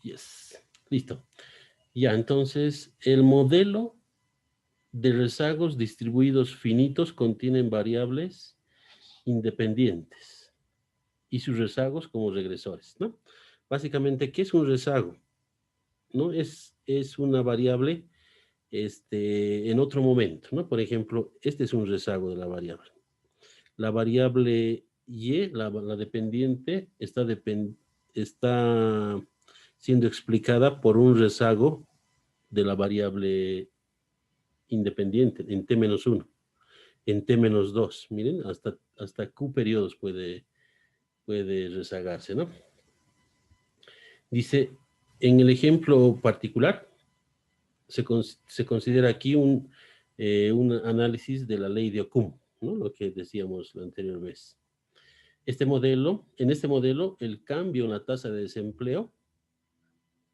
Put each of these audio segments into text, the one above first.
Yes. Listo. Ya, entonces, el modelo de rezagos distribuidos finitos contienen variables independientes y sus rezagos como regresores, ¿no? Básicamente, ¿qué es un rezago? ¿No? Es una variable en otro momento, ¿no? Por ejemplo, este es un rezago de la variable. La variable y, la dependiente, está siendo explicada por un rezago de la variable independiente en t-1, en t-2. Miren, hasta q periodos puede rezagarse, ¿no? Dice, en el ejemplo particular, se considera aquí un análisis de la ley de Occam, ¿no? Lo que decíamos la anterior vez. En este modelo, el cambio en la tasa de desempleo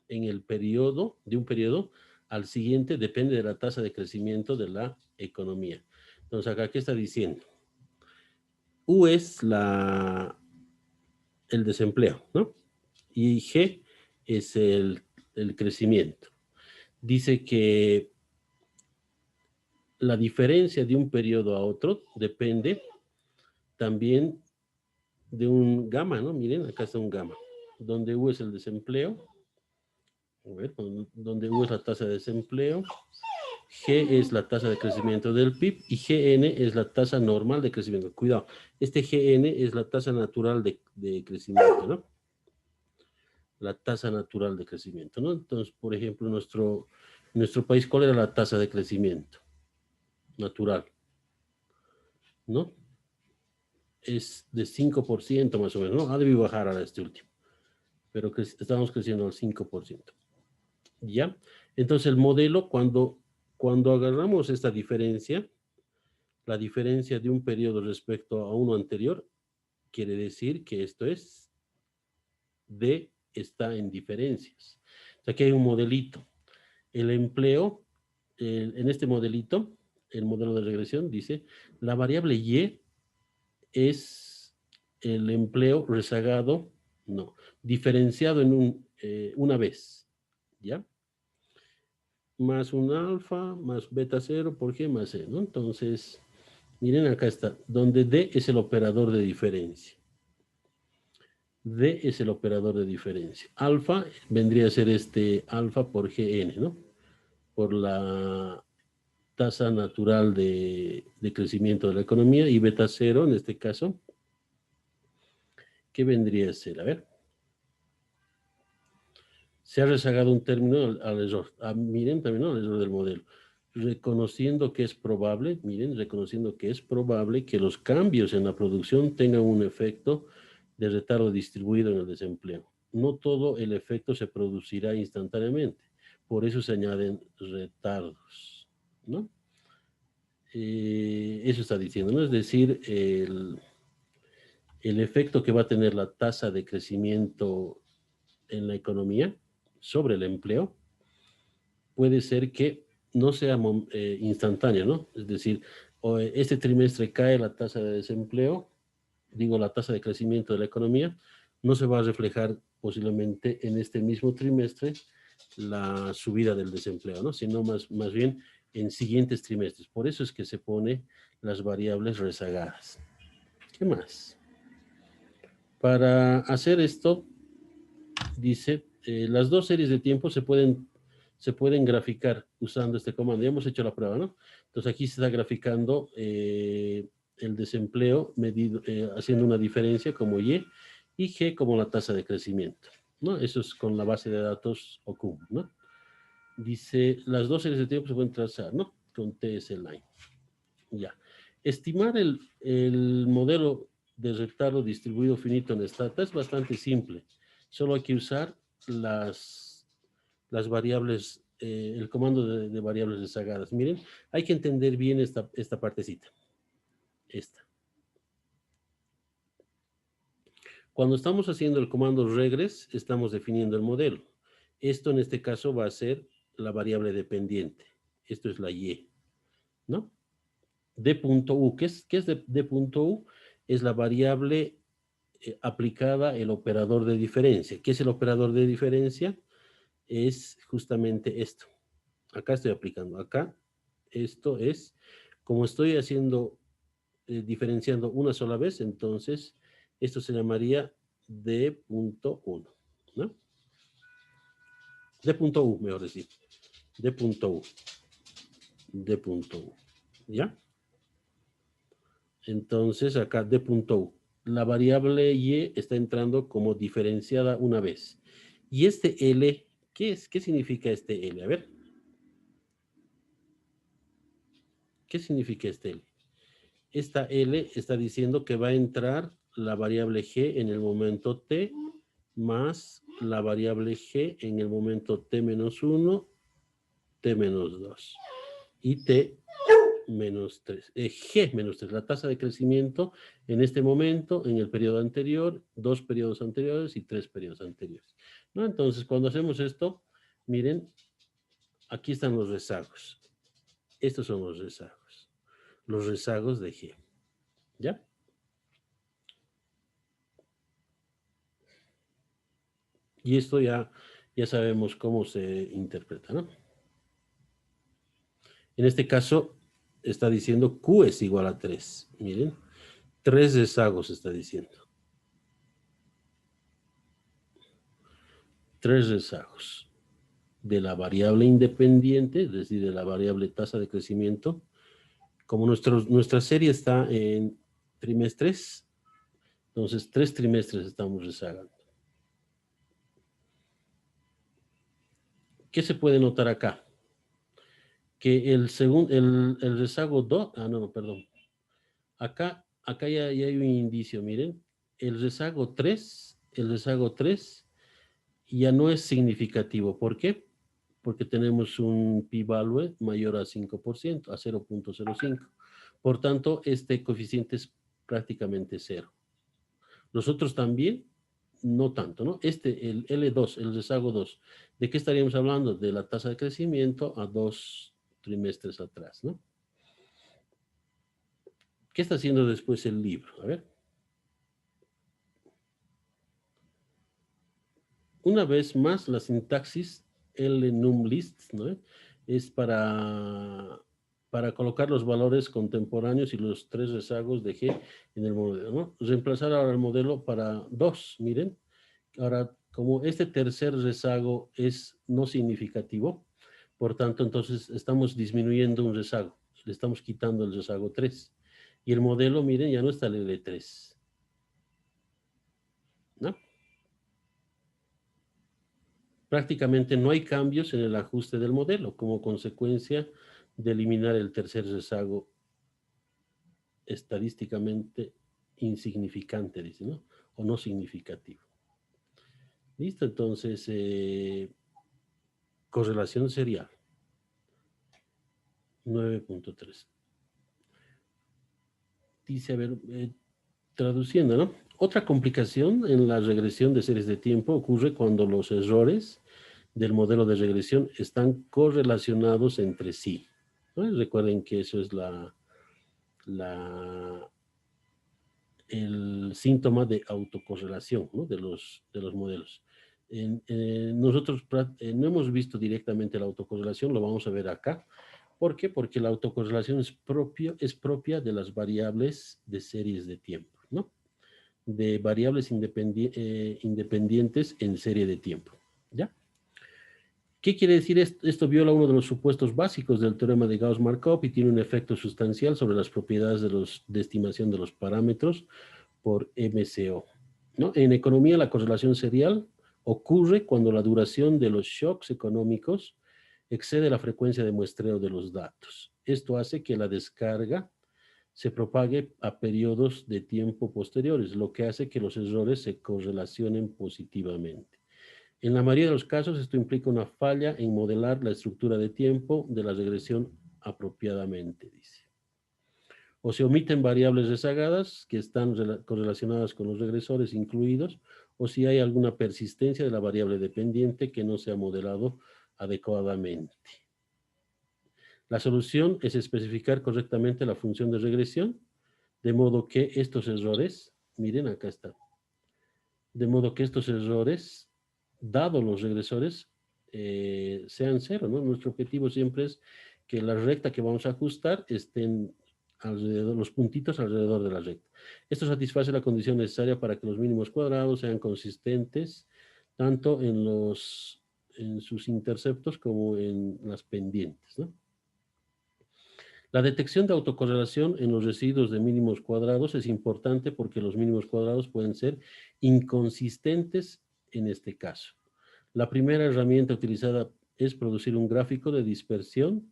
en el periodo, de un periodo al siguiente, depende de la tasa de crecimiento de la economía. Entonces, acá, ¿qué está diciendo? U es el desempleo, ¿no? Y G es el crecimiento. Dice que la diferencia de un periodo a otro depende también de un gamma, ¿no? Miren, acá está un gamma, donde U es el desempleo, a ver, donde U es la tasa de desempleo, G es la tasa de crecimiento del PIB y Gn es la tasa normal de crecimiento. Cuidado, este Gn es la tasa natural de crecimiento, ¿no? La tasa natural de crecimiento, ¿no? Entonces, por ejemplo, en nuestro país, ¿cuál era la tasa de crecimiento natural? ¿No? Es de 5% más o menos, ¿no? Ha debido bajar ahora este último, pero estamos creciendo al 5%. ¿Ya? Entonces, el modelo, cuando agarramos esta diferencia, la diferencia de un periodo respecto a uno anterior, quiere decir que esto es D está en diferencias. O sea, aquí hay un modelito. El empleo, en este modelito, el modelo de regresión dice, la variable Y es el empleo rezagado, no, diferenciado en una vez, ¿ya? Más un alfa, más beta 0 por G más E, ¿no? Entonces, miren acá está, donde D es el operador de diferencia. D es el operador de diferencia. Alfa vendría a ser alfa por Gn, ¿no? Por la tasa natural de crecimiento de la economía, y beta 0 en este caso, ¿qué vendría a ser? A ver. Se ha rezagado un término al error. Miren también, ¿no? El error del modelo. Reconociendo que es probable, miren, reconociendo que es probable que los cambios en la producción tengan un efecto de retardo distribuido en el desempleo. No todo el efecto se producirá instantáneamente. Por eso se añaden retardos, ¿no? Eso está diciendo, ¿no? Es decir, el efecto que va a tener la tasa de crecimiento en la economía sobre el empleo puede ser que no sea instantáneo, ¿no? Es decir, este trimestre cae la tasa de desempleo, digo, la tasa de crecimiento de la economía, no se va a reflejar posiblemente en este mismo trimestre la subida del desempleo, ¿no? Sino más bien en siguientes trimestres. Por eso es que se pone las variables rezagadas. ¿Qué más? Para hacer esto, dice, las dos series de tiempo se pueden graficar usando este comando. Ya hemos hecho la prueba, ¿no? Entonces aquí se está graficando el desempleo medido, haciendo una diferencia como Y y G como la tasa de crecimiento, ¿no? Eso es con la base de datos Occam, ¿no? Dice, las dos series de tiempo se pueden trazar, ¿no? Con TS-Line. Ya. Estimar el modelo de retardo distribuido finito en Stata es bastante simple. Solo hay que usar las variables, el comando de variables rezagadas. Miren, hay que entender bien esta partecita. Esta. Cuando estamos haciendo el comando regres, estamos definiendo el modelo. Esto en este caso va a ser la variable dependiente. Esto es la Y, ¿no? D.U. ¿Qué es D.U? Es la variable aplicada el operador de diferencia. ¿Qué es el operador de diferencia? es justamente esto. Acá estoy aplicando. Acá, esto es, como estoy haciendo, diferenciando una sola vez, entonces esto se llamaría D.1, ¿no? D.U, mejor decir. D.U. D.U. ¿Ya? Entonces acá D.U. La variable y está entrando como diferenciada una vez. Y este L, ¿qué es? ¿Qué significa este L? A ver. ¿Qué significa este L? Esta L está diciendo que va a entrar la variable G en el momento T más la variable G en el momento T menos 1, T menos 2 y T menos 3. G menos 3, la tasa de crecimiento en este momento, en el periodo anterior, 2 periodos anteriores y 3 periodos anteriores, ¿no? Entonces, cuando hacemos esto, miren, aquí están los rezagos. Estos son los rezagos de G, ¿ya? Y esto ya sabemos cómo se interpreta, ¿no? En este caso, está diciendo Q es igual a 3. Miren, 3 rezagos está diciendo. 3 rezagos de la variable independiente, es decir, de la variable tasa de crecimiento. Como nuestra serie está en trimestres, entonces 3 trimestres estamos rezagando. ¿Qué se puede notar acá? Que el rezago 2, no, perdón. Acá ya hay un indicio, miren. El rezago 3 ya no es significativo. ¿Por qué? Porque tenemos un p-value mayor a 5%, a 0.05. Por tanto, este coeficiente es prácticamente cero. Los otros también, no tanto, ¿no? El L2, el rezago 2, ¿de qué estaríamos hablando? De la tasa de crecimiento a 2 trimestres atrás, ¿no? ¿Qué está haciendo después el libro? A ver. Una vez más, la sintaxis LNumList, ¿no? Es para colocar los valores contemporáneos y los 3 rezagos de G en el modelo, ¿no? Reemplazar ahora el modelo para 2, miren. Ahora, como este tercer rezago es no significativo, por tanto, entonces estamos disminuyendo un rezago. Le estamos quitando el rezago 3. Y el modelo, miren, ya no está el L3, ¿no? Prácticamente no hay cambios en el ajuste del modelo como consecuencia de eliminar el tercer rezago estadísticamente insignificante, dice, ¿no? O no significativo. ¿Listo? Entonces, correlación serial. 9.3. Dice, a ver, traduciendo, ¿no? Otra complicación en la regresión de series de tiempo ocurre cuando los errores del modelo de regresión están correlacionados entre sí, ¿no? Recuerden que eso es el síntoma de autocorrelación, ¿no? de los modelos. Nosotros no hemos visto directamente la autocorrelación, lo vamos a ver acá. ¿Por qué? Porque la autocorrelación es propia de las variables de series de tiempo, ¿no? De variables independientes en serie de tiempo, ¿ya? ¿Qué quiere decir esto? Esto viola uno de los supuestos básicos del teorema de Gauss-Markov y tiene un efecto sustancial sobre las propiedades de estimación de los parámetros por MCO, ¿no? En economía, la correlación serial ocurre cuando la duración de los shocks económicos excede la frecuencia de muestreo de los datos. Esto hace que la descarga se propague a periodos de tiempo posteriores, lo que hace que los errores se correlacionen positivamente. En la mayoría de los casos, esto implica una falla en modelar la estructura de tiempo de la regresión apropiadamente, dice. O se omiten variables rezagadas que están correlacionadas con los regresores incluidos, o si hay alguna persistencia de la variable dependiente que no se ha modelado adecuadamente. La solución es especificar correctamente la función de regresión, de modo que estos errores, miren acá está, de modo que estos errores, dado los regresores, sean cero, ¿no? Nuestro objetivo siempre es que la recta que vamos a ajustar estén alrededor, los puntitos alrededor de la recta. Esto satisface la condición necesaria para que los mínimos cuadrados sean consistentes tanto en sus interceptos como en las pendientes, ¿no? La detección de autocorrelación en los residuos de mínimos cuadrados es importante porque los mínimos cuadrados pueden ser inconsistentes en este caso. La primera herramienta utilizada es producir un gráfico de dispersión,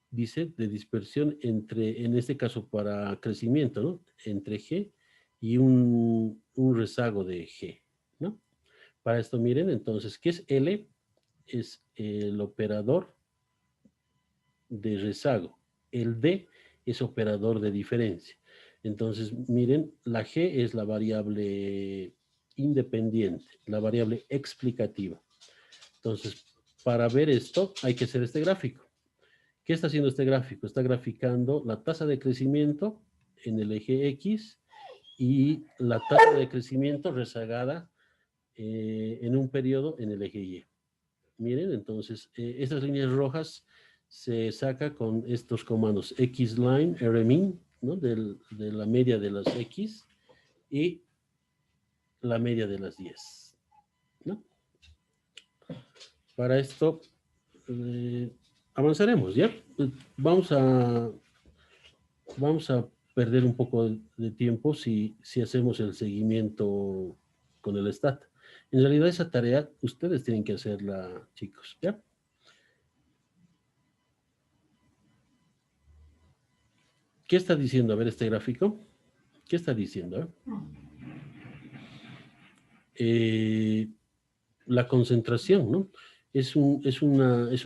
dice, de dispersión entre, en este caso para crecimiento, ¿no? Entre G y un rezago de G, ¿no? Para esto miren, entonces, ¿qué es L? Es el operador de rezago. El D es operador de diferencia. Entonces, miren, la G es la variable independiente, la variable explicativa. Entonces, para ver esto, hay que hacer este gráfico. ¿Qué está haciendo este gráfico? Está graficando la tasa de crecimiento en el eje X y la tasa de crecimiento rezagada en un periodo en el eje Y. Miren, entonces, estas líneas rojas se saca con estos comandos xline, rmin, ¿no? De la media de las X y la media de las 10, ¿no? Para esto avanzaremos, ¿ya? Vamos a perder un poco de tiempo si hacemos el seguimiento con el STAT. En realidad esa tarea ustedes tienen que hacerla, chicos, ¿ya? ¿Qué está diciendo? A ver, este gráfico. ¿Qué está diciendo? La concentración, ¿no? Es un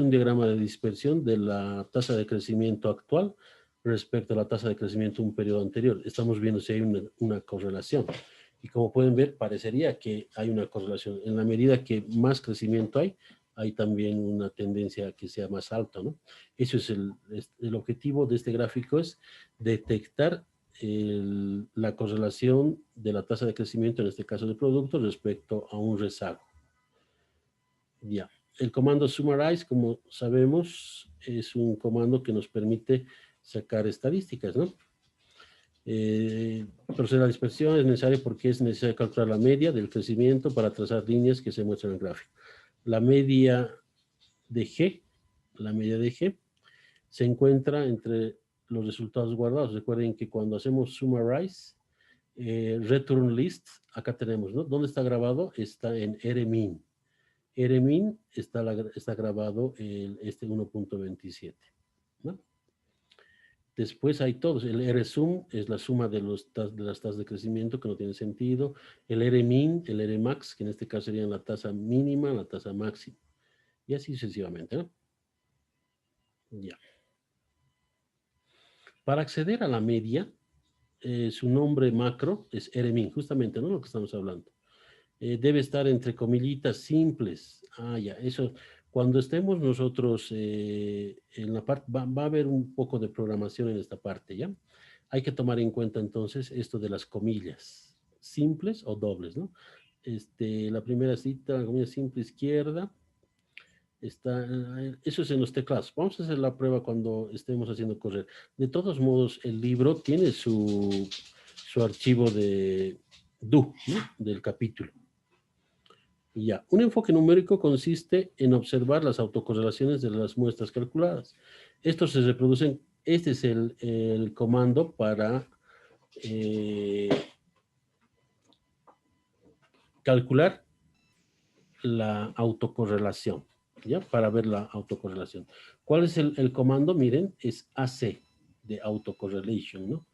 diagrama de dispersión de la tasa de crecimiento actual respecto a la tasa de crecimiento de un periodo anterior. Estamos viendo si hay una correlación. Y como pueden ver, parecería que hay una correlación. En la medida que más crecimiento hay también una tendencia a que sea más alto, ¿no? Eso es el objetivo de este gráfico, es detectar la correlación de la tasa de crecimiento, en este caso de productos, respecto a un rezago. Ya. El comando summarize, como sabemos, es un comando que nos permite sacar estadísticas, ¿no? Proceder a la dispersión es necesario porque es necesario calcular la media del crecimiento para trazar líneas que se muestran en el gráfico. La media de G se encuentra entre los resultados guardados. Recuerden que cuando hacemos summarize, return list, acá tenemos, ¿no? ¿Dónde está grabado? Está en rmin. rmin está grabado este 1.27, ¿no? Después hay todos. El rsum es la suma de las tasas de crecimiento, que no tiene sentido. El rmin, el rmax, que en este caso serían la tasa mínima, la tasa máxima. Y así sucesivamente, ¿no? Ya. Para acceder a la media, su nombre macro es rmin, justamente, ¿no? Lo que estamos hablando. Debe estar entre comillitas simples. Ya, eso. Cuando estemos nosotros en la parte, va a haber un poco de programación en esta parte, ¿ya? Hay que tomar en cuenta entonces esto de las comillas, simples o dobles, ¿no? La primera cita, la comilla simple izquierda, eso es en los teclados. Vamos a hacer la prueba cuando estemos haciendo correr. De todos modos, el libro tiene su archivo de do, ¿no? Del capítulo. Ya, un enfoque numérico consiste en observar las autocorrelaciones de las muestras calculadas. Estos se reproducen, este es el comando para calcular la autocorrelación, ¿ya? Para ver la autocorrelación. ¿Cuál es el comando? Miren, es AC, de autocorrelation, ¿no?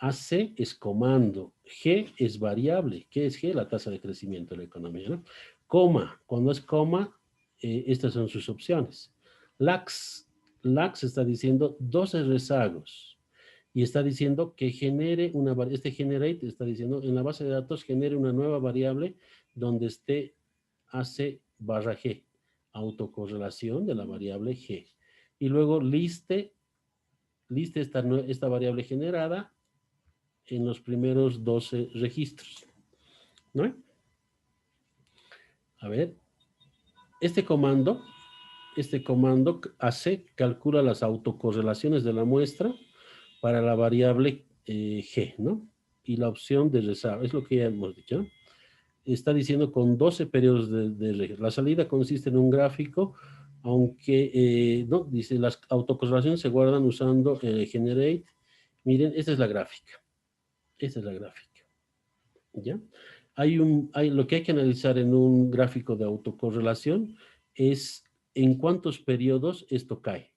AC es comando, G es variable. ¿Qué es G? La tasa de crecimiento de la economía, ¿no? Coma, cuando es coma, estas son sus opciones. LAX está diciendo 12 rezagos y está diciendo que genere este generate está diciendo en la base de datos genere una nueva variable donde esté AC barra G, autocorrelación de la variable G. Y luego liste esta variable generada en los primeros 12 registros, ¿no? A ver, Este comando AC calcula las autocorrelaciones de la muestra para la variable G, ¿no? Y la opción de rezago, es lo que ya hemos dicho, ¿no? Está diciendo con 12 periodos de regla. La salida consiste en un gráfico, aunque, no, dice, las autocorrelaciones se guardan usando generate. Miren, esta es la gráfica. Esta es la gráfica. ¿Ya? Lo que hay que analizar en un gráfico de autocorrelación es en cuántos periodos esto cae.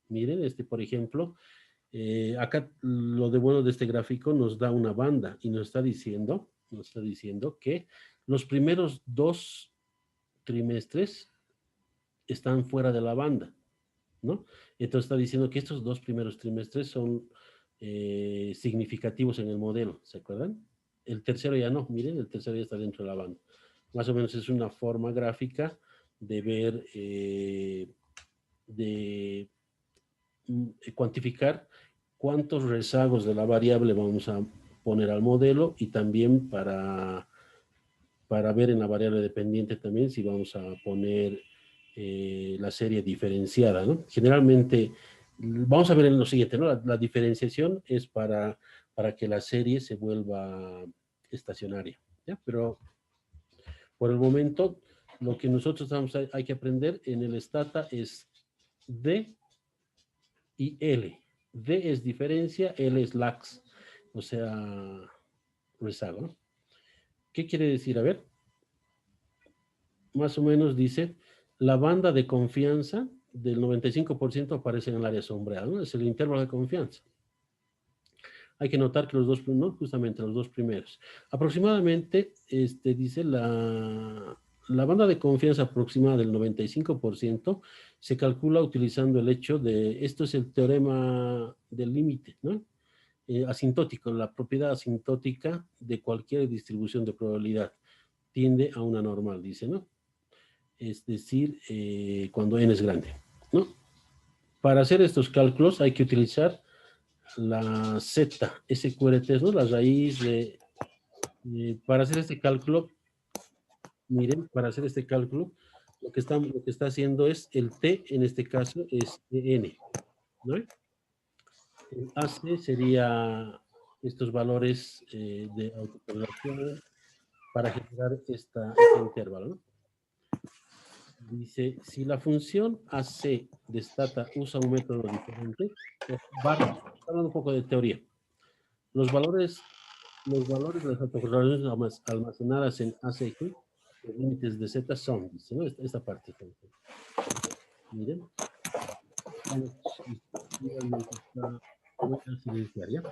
Miren, por ejemplo, acá lo de bueno de este gráfico nos da una banda y nos está diciendo que los primeros 2 trimestres están fuera de la banda, ¿no? Entonces está diciendo que estos 2 primeros trimestres son significativos en el modelo, ¿se acuerdan? El tercero ya no, miren, el tercero ya está dentro de la banda. Más o menos es una forma gráfica de ver, de cuantificar cuántos rezagos de la variable vamos a poner al modelo y también para ver en la variable dependiente también si vamos a poner la serie diferenciada, ¿no? Generalmente, vamos a ver en lo siguiente, ¿no? La diferenciación es para que la serie se vuelva estacionaria, ¿ya? Pero por el momento, lo que nosotros hay que aprender en el Stata es D y L. D es diferencia, L es lax, o sea, rezago, ¿no? ¿Qué quiere decir? A ver, más o menos dice, la banda de confianza del 95% aparece en el área sombreada, ¿no? Es el intervalo de confianza. Hay que notar que los dos, ¿no? Justamente los dos primeros. Aproximadamente, dice la banda de confianza aproximada del 95% se calcula utilizando el hecho de, esto es el teorema del límite, ¿no? Asintótico, la propiedad asintótica de cualquier distribución de probabilidad tiende a una normal, dice, ¿no? Es decir, cuando n es grande, ¿no? Para hacer estos cálculos hay que utilizar la Z, SQRT, ¿no? La raíz de... para hacer este cálculo, miren, para hacer este cálculo, lo que está haciendo es el T, en este caso, es N, ¿no? El AC sería estos valores de autocorrelación para generar este intervalo, ¿no? Dice, si la función AC de Stata usa un método diferente, hablando un poco de teoría, los valores de las autocorrelaciones almacenadas en ACG, los límites de Z son, dice, ¿no? Esta parte. Miren. Voy a silenciar, ¿ya?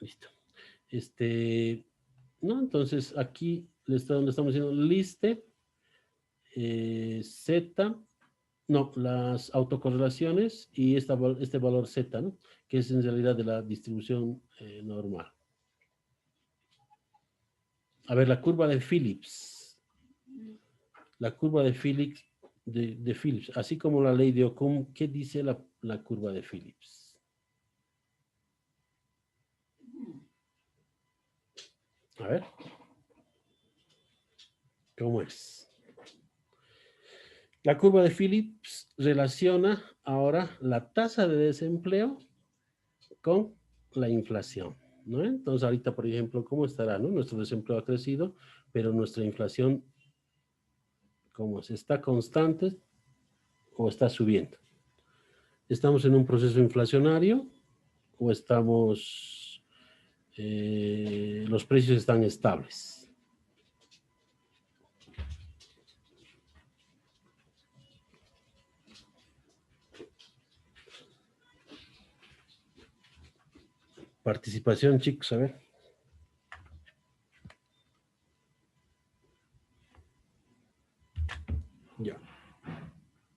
Listo. ¿No? Entonces, aquí le estamos diciendo liste Z, no, las autocorrelaciones y este valor Z, ¿no? Que es en realidad de la distribución normal. A ver, la curva de Phillips. La curva de Phillips, Phillips, así como la ley de Occam, ¿qué dice la curva de Phillips? A ver. ¿Cómo es? La curva de Phillips relaciona ahora la tasa de desempleo con la inflación, ¿no? Entonces, ahorita, por ejemplo, ¿cómo estará, no? Nuestro desempleo ha crecido, pero nuestra inflación, ¿cómo es? ¿Está constante o está subiendo? ¿Estamos en un proceso inflacionario o los precios están estables? Participación, chicos, a ver. Ya.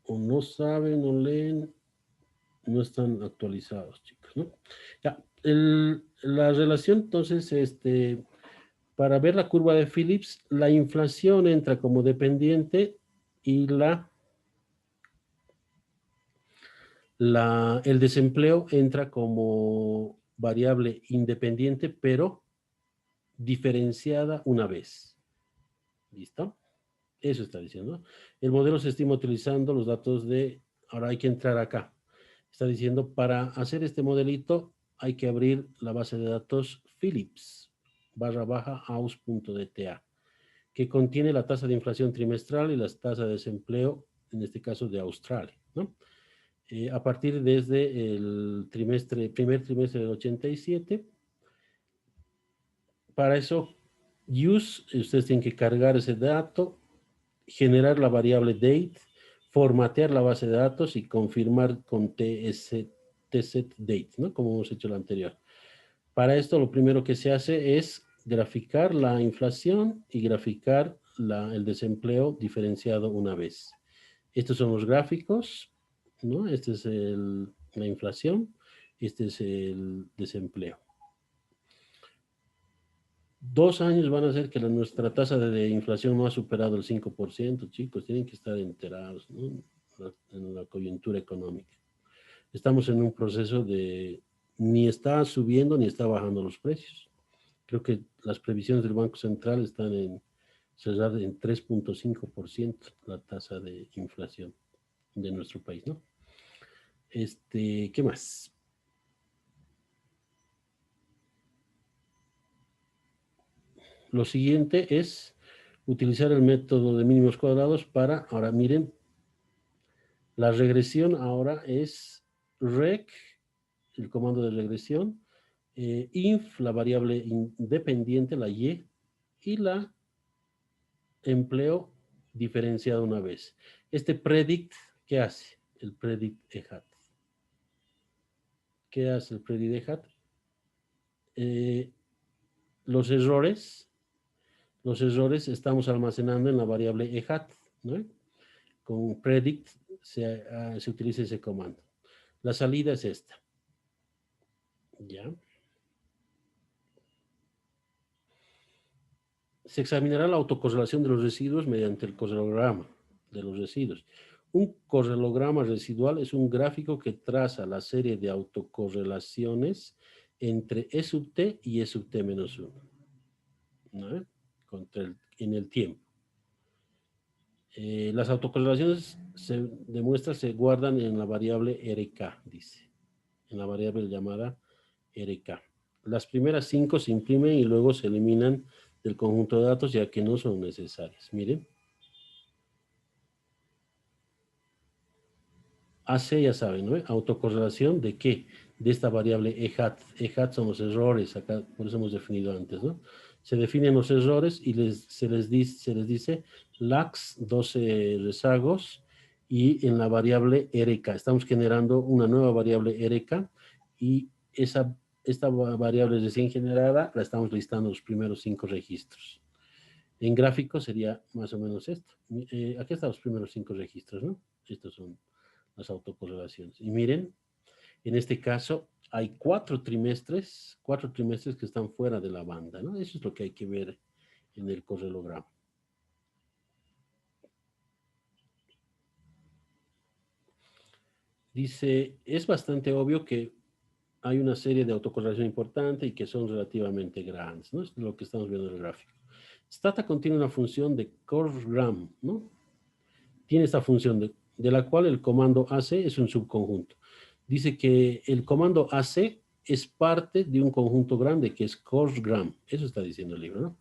O no saben, no leen, no están actualizados, chicos, ¿no? Ya. La relación, entonces, para ver la curva de Phillips, la inflación entra como dependiente y el desempleo entra como variable independiente, pero diferenciada una vez. ¿Listo? Eso está diciendo. El modelo se estima utilizando los datos de... Ahora hay que entrar acá. Está diciendo, para hacer este modelito hay que abrir la base de datos Philips /aus.dta, que contiene la tasa de inflación trimestral y las tasas de desempleo, en este caso de Australia, ¿no? A partir desde el primer trimestre del 87. Para eso, ustedes tienen que cargar ese dato, generar la variable date, formatear la base de datos y confirmar con tsetDate, ¿no? Como hemos hecho lo anterior. Para esto, lo primero que se hace es graficar la inflación y graficar el desempleo diferenciado una vez. Estos son los gráficos, ¿no? Este es la inflación, este es el desempleo. 2 años van a hacer que nuestra tasa de inflación no ha superado el 5%, chicos, tienen que estar enterados, ¿no? En la coyuntura económica. Estamos en un proceso de ni está subiendo ni está bajando los precios. Creo que las previsiones del Banco Central están en cerrar en 3.5% la tasa de inflación de nuestro país, ¿no? ¿Qué más? Lo siguiente es utilizar el método de mínimos cuadrados para, ahora miren, la regresión ahora es rec, el comando de regresión, inf, la variable independiente, la y la empleo diferenciado una vez. Este predict, ¿qué hace? El predict ehat. ¿Qué hace el predict ehat? Los errores estamos almacenando en la variable ehat, ¿no? Con predict se utiliza ese comando. La salida es esta. ¿Ya? Se examinará la autocorrelación de los residuos mediante el correlograma de los residuos. Un correlograma residual es un gráfico que traza la serie de autocorrelaciones entre E sub t y E sub t menos 1, ¿no? En el tiempo. Las autocorrelaciones se guardan en la variable RK, dice, en la variable llamada RK. Las primeras 5 se imprimen y luego se eliminan del conjunto de datos ya que no son necesarias. Miren. AC ya saben, ¿no? Autocorrelación de qué? De esta variable EHAT. EHAT son los errores, acá por eso hemos definido antes, ¿no? Se definen los errores y se les dice LAX 12 rezagos y en la variable RK. Estamos generando una nueva variable RK y esta variable recién generada la estamos listando los primeros 5 registros. En gráfico sería más o menos esto. Aquí están los primeros 5 registros, ¿no? Estos son las autocorrelaciones. Y miren, en este caso hay 4 trimestres que están fuera de la banda, ¿no? Eso es lo que hay que ver en el correlograma. Dice, es bastante obvio que hay una serie de autocorrelación importante y que son relativamente grandes, ¿no? Es lo que estamos viendo en el gráfico. Stata contiene una función de correlgram, ¿no? Tiene esta función de la cual el comando AC es un subconjunto. Dice que el comando AC es parte de un conjunto grande que es correlgram. Eso está diciendo el libro, ¿no?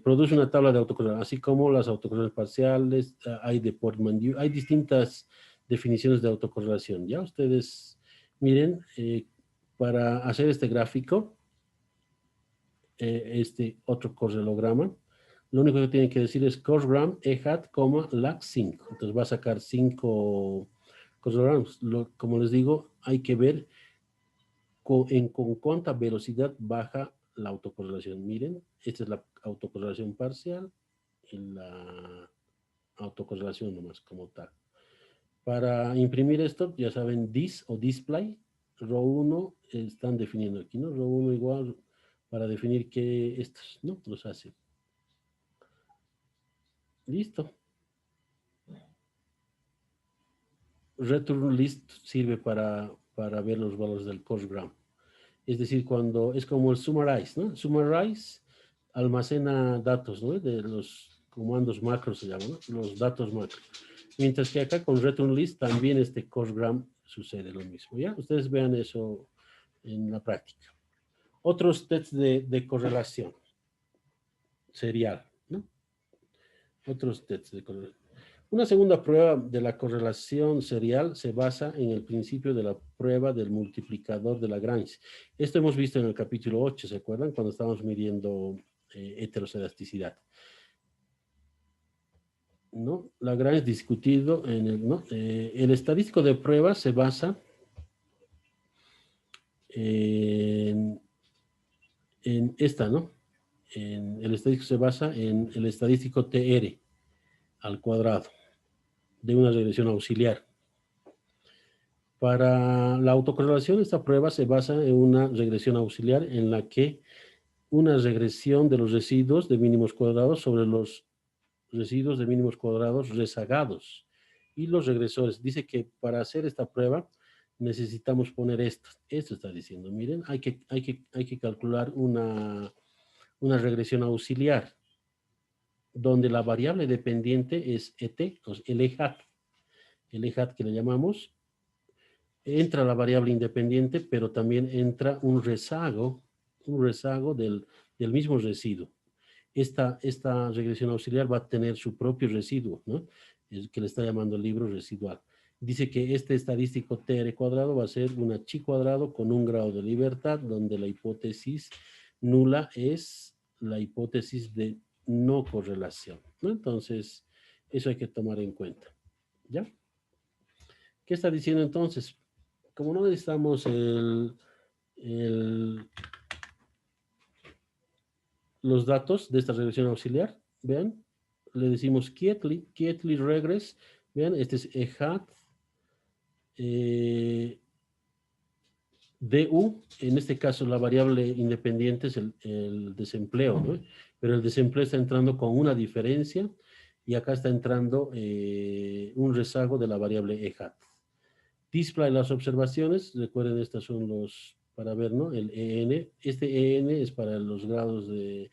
Produce una tabla de autocorrelación, así como las autocorrelaciones parciales, hay de Portman-Lewis, hay distintas definiciones de autocorrelación. Ya ustedes miren, para hacer este gráfico, este otro correlograma, lo único que tienen que decir es correlgram ehat, lag 5. Entonces va a sacar 5 correlogramas. Como les digo, hay que ver con cuánta velocidad baja la autocorrelación. Miren, esta es la autocorrelación parcial y la autocorrelación nomás como tal. Para imprimir esto, ya saben, dis o display, row 1 están definiendo aquí, ¿no? Row 1 igual para definir que estos, ¿no? Los hace. Listo. Return list sirve para ver los valores del correlgram. Es decir, cuando es como el summarize, ¿no? Summarize almacena datos, ¿no? De los comandos macros se llaman, ¿no? Los datos macros. Mientras que acá con return list también este coregram sucede lo mismo, ¿ya? Ustedes vean eso en la práctica. Otros tests de correlación serial, ¿no? Otros tests de correlación. Una segunda prueba de la correlación serial se basa en el principio de la prueba del multiplicador de Lagrange. Esto hemos visto en el capítulo 8, ¿se acuerdan? Cuando estábamos midiendo heteroscedasticidad. ¿No? Lagrange discutido en el, ¿no? El estadístico de prueba se basa en esta, ¿no? El estadístico se basa en el estadístico TR al cuadrado de una regresión auxiliar. Para la autocorrelación, esta prueba se basa en una regresión auxiliar en la que una regresión de los residuos de mínimos cuadrados sobre los residuos de mínimos cuadrados rezagados y los regresores. Dice que para hacer esta prueba necesitamos poner esto. Esto está diciendo, miren, hay que calcular una regresión auxiliar donde la variable dependiente es ET, el EHAT. El EHAT que le llamamos, entra la variable independiente, pero también entra un rezago del mismo residuo. Esta regresión auxiliar va a tener su propio residuo, ¿no? El que le está llamando el libro residual. Dice que este estadístico TR cuadrado va a ser una chi cuadrado con un grado de libertad, donde la hipótesis nula es la hipótesis de no correlación, ¿no? Entonces, eso hay que tomar en cuenta, ¿ya? ¿Qué está diciendo entonces? Como no necesitamos los datos de esta regresión auxiliar, vean, le decimos quietly regress, vean, este es EHAT, DU, en este caso la variable independiente es el desempleo, ¿no? Pero el desempleo está entrando con una diferencia y acá está entrando un rezago de la variable EHAT. Display las observaciones, recuerden, estas son los, para ver, ¿no? El EN, este EN es para los grados de,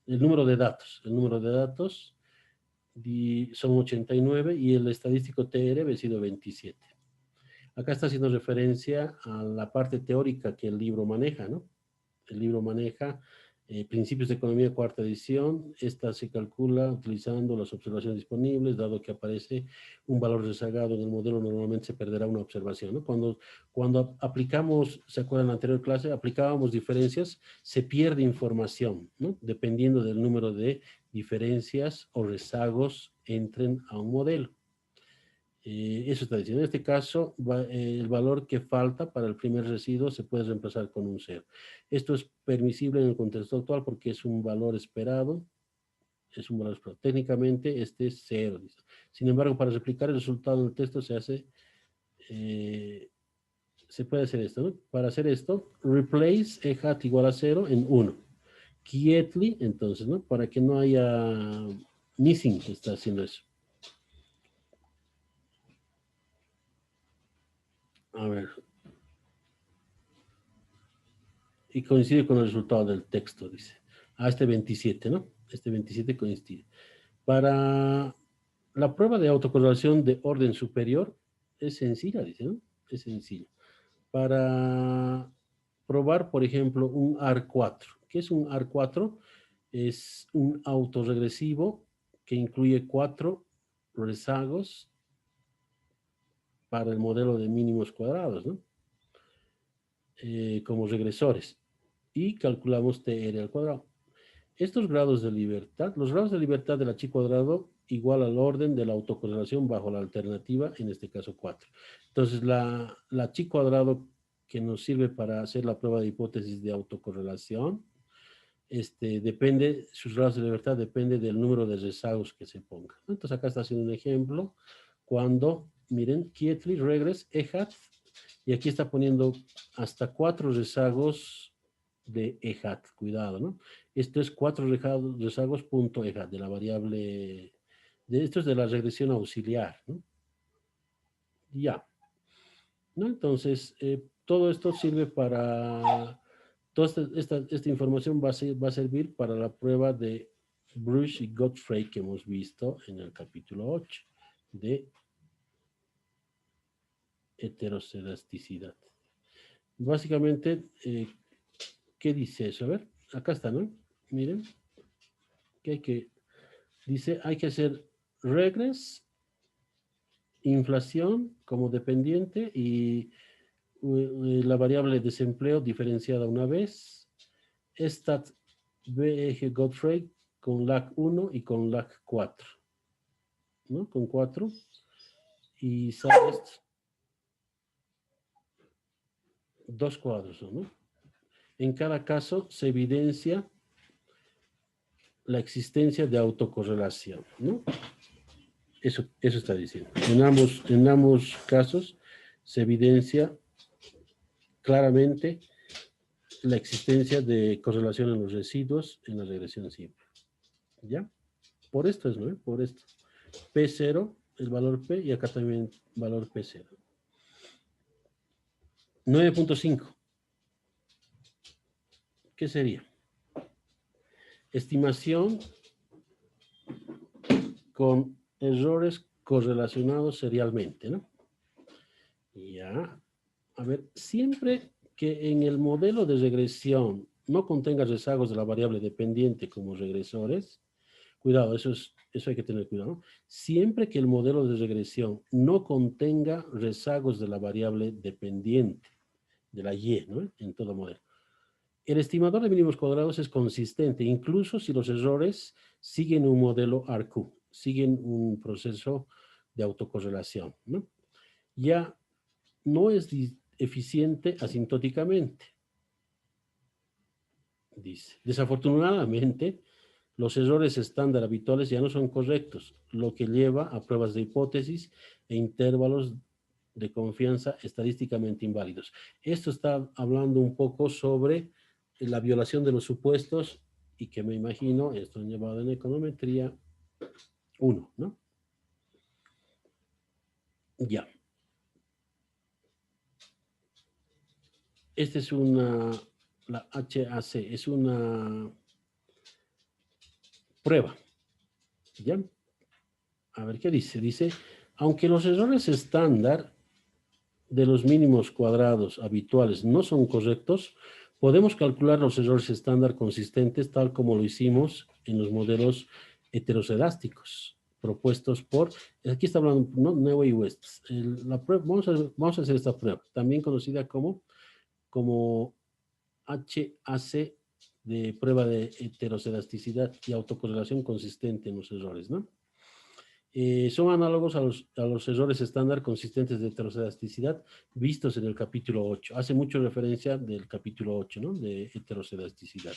el número de datos son 89 y el estadístico TR ha sido 27. Acá está haciendo referencia a la parte teórica que el libro maneja, ¿no? El libro maneja Principios de Economía, cuarta edición. Esta se calcula utilizando las observaciones disponibles, dado que aparece un valor rezagado en el modelo, normalmente se perderá una observación, ¿no? Cuando aplicamos, ¿se acuerdan en la anterior clase? Aplicábamos diferencias, se pierde información, ¿no? Dependiendo del número de diferencias o rezagos entren a un modelo. Eso está diciendo. En este caso, el valor que falta para el primer residuo se puede reemplazar con un 0. Esto es permisible en el contexto actual porque es un valor esperado. Es un valor esperado. Técnicamente, este es 0. Sin embargo, para replicar el resultado en el texto se hace, se puede hacer esto, ¿no? Para hacer esto, replace EHAT igual a 0 en 1. Quietly, entonces, ¿no? Para que no haya missing, está haciendo eso. A ver. Y coincide con el resultado del texto, dice. Este 27, ¿no? Este 27 coincide. Para la prueba de autocorrelación de orden superior, es sencilla, dice, ¿no? Es sencilla. Para probar, por ejemplo, un AR4. ¿Qué es un AR4? Es un autorregresivo que incluye 4 rezagos para el modelo de mínimos cuadrados, ¿no? Como regresores. Y calculamos TR al cuadrado. Estos grados de libertad, los grados de libertad de la chi cuadrado igual al orden de la autocorrelación bajo la alternativa, en este caso 4. Entonces, la chi cuadrado que nos sirve para hacer la prueba de hipótesis de autocorrelación, depende, sus grados de libertad depende del número de rezagos que se ponga. Entonces, acá está haciendo un ejemplo cuando, miren, quietly regress EHAT, y aquí está poniendo hasta 4 rezagos de EHAT, cuidado, ¿no? Esto es 4 rezagos punto EHAT, de la variable, esto es de la regresión auxiliar, ¿no? Ya, ¿no? Entonces, todo esto sirve para Toda esta información va a servir para la prueba de Bruce y Godfrey que hemos visto en el capítulo 8 de heteroscedasticidad. Básicamente, ¿qué dice eso? A ver, acá está, ¿no? Miren, dice, hay que hacer regres, inflación como dependiente y la variable desempleo diferenciada una vez, stat B eje Godfrey con lag 1 y con lag 4, ¿no? Con 4 y sale dos cuadros, ¿no? En cada caso se evidencia la existencia de autocorrelación, ¿no? Eso está diciendo. En ambos casos se evidencia claramente la existencia de correlación en los residuos en la regresión simple. ¿Ya? Por esto es, ¿no? Por esto. P0, el valor P, y acá también valor P0. 9.5. ¿Qué sería? Estimación con errores correlacionados serialmente, ¿no? Ya. A ver, siempre que en el modelo de regresión no contenga rezagos de la variable dependiente como regresores, cuidado, eso hay que tener cuidado, ¿no? Siempre que el modelo de regresión no contenga rezagos de la variable dependiente, de la Y, ¿no? En todo modelo. El estimador de mínimos cuadrados es consistente, incluso si los errores siguen un modelo ARQ, siguen un proceso de autocorrelación, ¿no? Ya no es eficiente asintóticamente, dice. Desafortunadamente, los errores estándar habituales ya no son correctos, lo que lleva a pruebas de hipótesis e intervalos de confianza estadísticamente inválidos. Esto está hablando un poco sobre la violación de los supuestos y que me imagino, esto han llevado en econometría 1, ¿no? Ya. Esta es la HAC, es una prueba, ¿ya? A ver qué dice. Dice, aunque los errores estándar de los mínimos cuadrados habituales no son correctos, podemos calcular los errores estándar consistentes tal como lo hicimos en los modelos heteroscedásticos propuestos por, aquí está hablando, ¿no? Newey y West. Vamos a hacer esta prueba, también conocida como HAC, de prueba de heteroscedasticidad y autocorrelación consistente en los errores, ¿no? Son análogos a los errores estándar consistentes de heteroscedasticidad vistos en el capítulo 8. Hace mucho referencia del capítulo 8, ¿no? De heteroscedasticidad.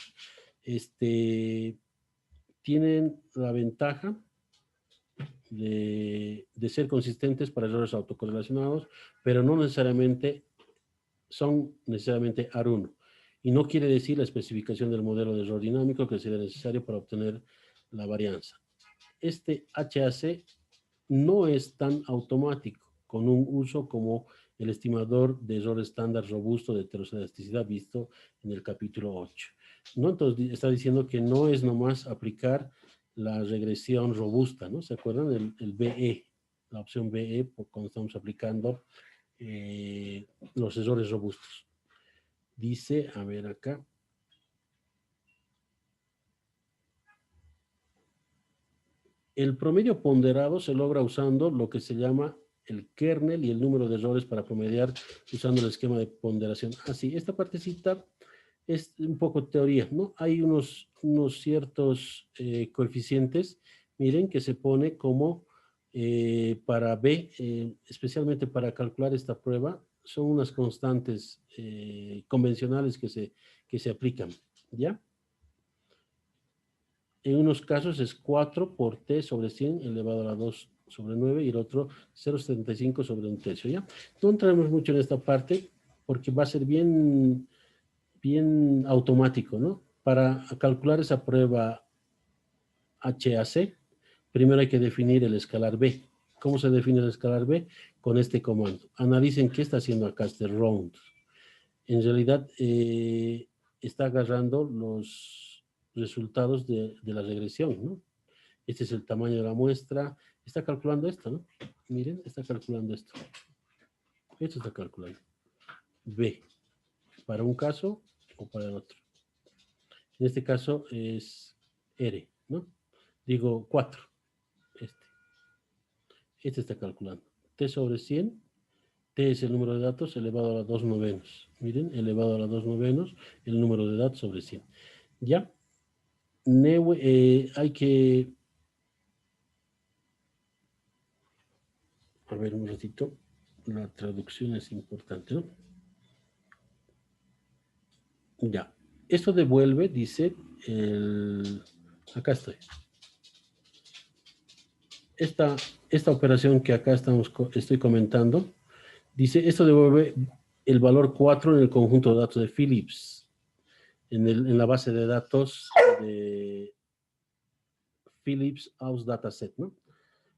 Tienen la ventaja de ser consistentes para errores autocorrelacionados, pero no necesariamente son necesariamente AR1. Y no quiere decir la especificación del modelo de error dinámico que sería necesario para obtener la varianza. Este HAC no es tan automático, con un uso como el estimador de error estándar robusto de heteroscedasticidad visto en el capítulo 8. ¿No? Entonces está diciendo que no es nomás aplicar la regresión robusta, ¿no? ¿Se acuerdan? El BE, la opción BE, cuando estamos aplicando los errores robustos. Dice, a ver acá. El promedio ponderado se logra usando lo que se llama el kernel y el número de errores para promediar usando el esquema de ponderación. Así, esta partecita es un poco teoría, ¿no? Hay unos ciertos coeficientes, miren, que se pone como para B, especialmente para calcular esta prueba, son unas constantes convencionales que se aplican, ¿ya? En unos casos es 4 por t sobre 100 elevado a la 2 sobre 9 y el otro 0,75 sobre un tercio, ¿ya? No entraremos mucho en esta parte porque va a ser bien automático, ¿no? Para calcular esa prueba HAC, primero hay que definir el escalar B. ¿Cómo se define el escalar B? Con este comando. Analicen qué está haciendo acá este round. En realidad, está agarrando los resultados de la regresión, ¿no? Este es el tamaño de la muestra. Está calculando esto, ¿no? Miren, está calculando esto. Esto está calculando. B, para un caso o para el otro. En este caso es R, ¿no? Digo 4. Este está calculando. T sobre 100. T es el número de datos elevado a la 2 novenos. Miren, elevado a la 2 novenos, el número de datos sobre 100. ¿Ya? Hay que... A ver un ratito. La traducción es importante, ¿no? Ya. Esto devuelve, dice, acá estoy. Esta operación que acá estoy comentando, dice, esto devuelve el valor 4 en el conjunto de datos de Phillips, en la base de datos de Phillips House Dataset, ¿no?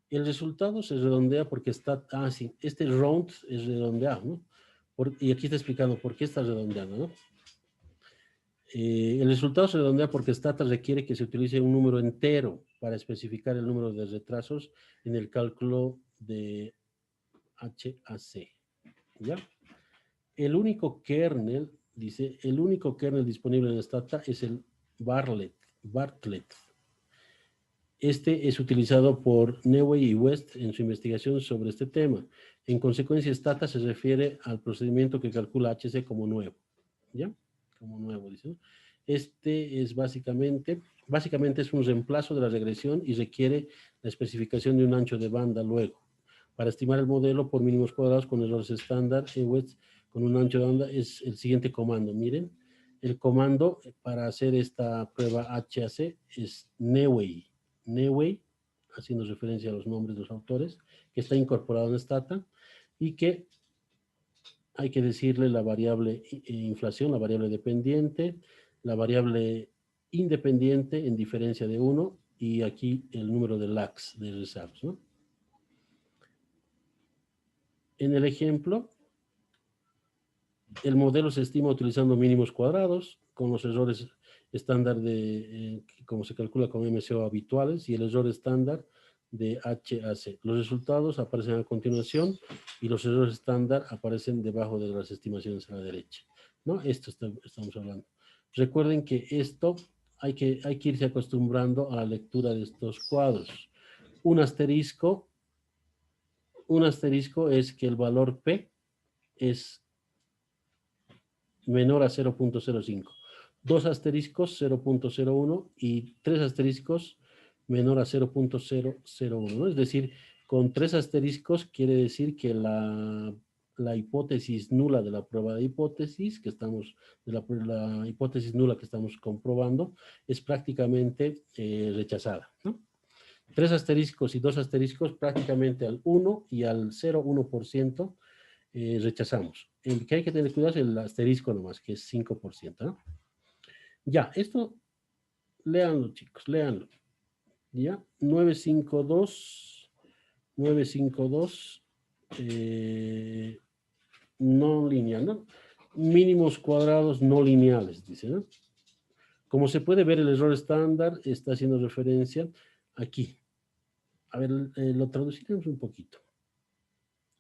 El resultado se redondea porque está, sí, este round es redondeado, ¿no? Y aquí está explicando por qué está redondeando, ¿no? El resultado se redondea porque Stata requiere que se utilice un número entero para especificar el número de retrasos en el cálculo de HAC. ¿Ya? El único kernel, dice, el único kernel disponible en Stata es el Bartlett. Este es utilizado por Newey y West en su investigación sobre este tema. En consecuencia, Stata se refiere al procedimiento que calcula HC como nuevo. ¿Ya? Como nuevo, dice, ¿no? Este es básicamente es un reemplazo de la regresión y requiere la especificación de un ancho de banda luego. Para estimar el modelo por mínimos cuadrados con errores estándar, West con un ancho de banda es el siguiente comando. Miren, el comando para hacer esta prueba HAC es Newey, haciendo referencia a los nombres de los autores, que está incorporado en Stata y que hay que decirle la variable inflación, la variable dependiente, la variable independiente en diferencia de 1 y aquí el número de lags, de rezagos, ¿no? En el ejemplo, el modelo se estima utilizando mínimos cuadrados con los errores estándar de, como se calcula con MCO habituales y el error estándar de HAC. Los resultados aparecen a continuación y los errores estándar aparecen debajo de las estimaciones a la derecha, ¿no? Esto estamos hablando. Recuerden que esto hay que irse acostumbrando a la lectura de estos cuadros. Un asterisco es que el valor P es menor a 0.05. 2 asteriscos 0.01 y 3 asteriscos menor a 0.001, ¿no? Es decir, con 3 asteriscos quiere decir que la hipótesis nula de la prueba de hipótesis, que estamos, de la hipótesis nula que estamos comprobando, es prácticamente rechazada, ¿no? 3 asteriscos y 2 asteriscos prácticamente al 1 y al 0,1% rechazamos. El que hay que tener cuidado es el asterisco nomás, que es 5%, ¿no? Ya, esto, léanlo chicos, léanlo. Ya, 952, no lineal, ¿no? Mínimos cuadrados no lineales, dice, ¿no? Como se puede ver, el error estándar está haciendo referencia aquí. A ver, lo traduciremos un poquito.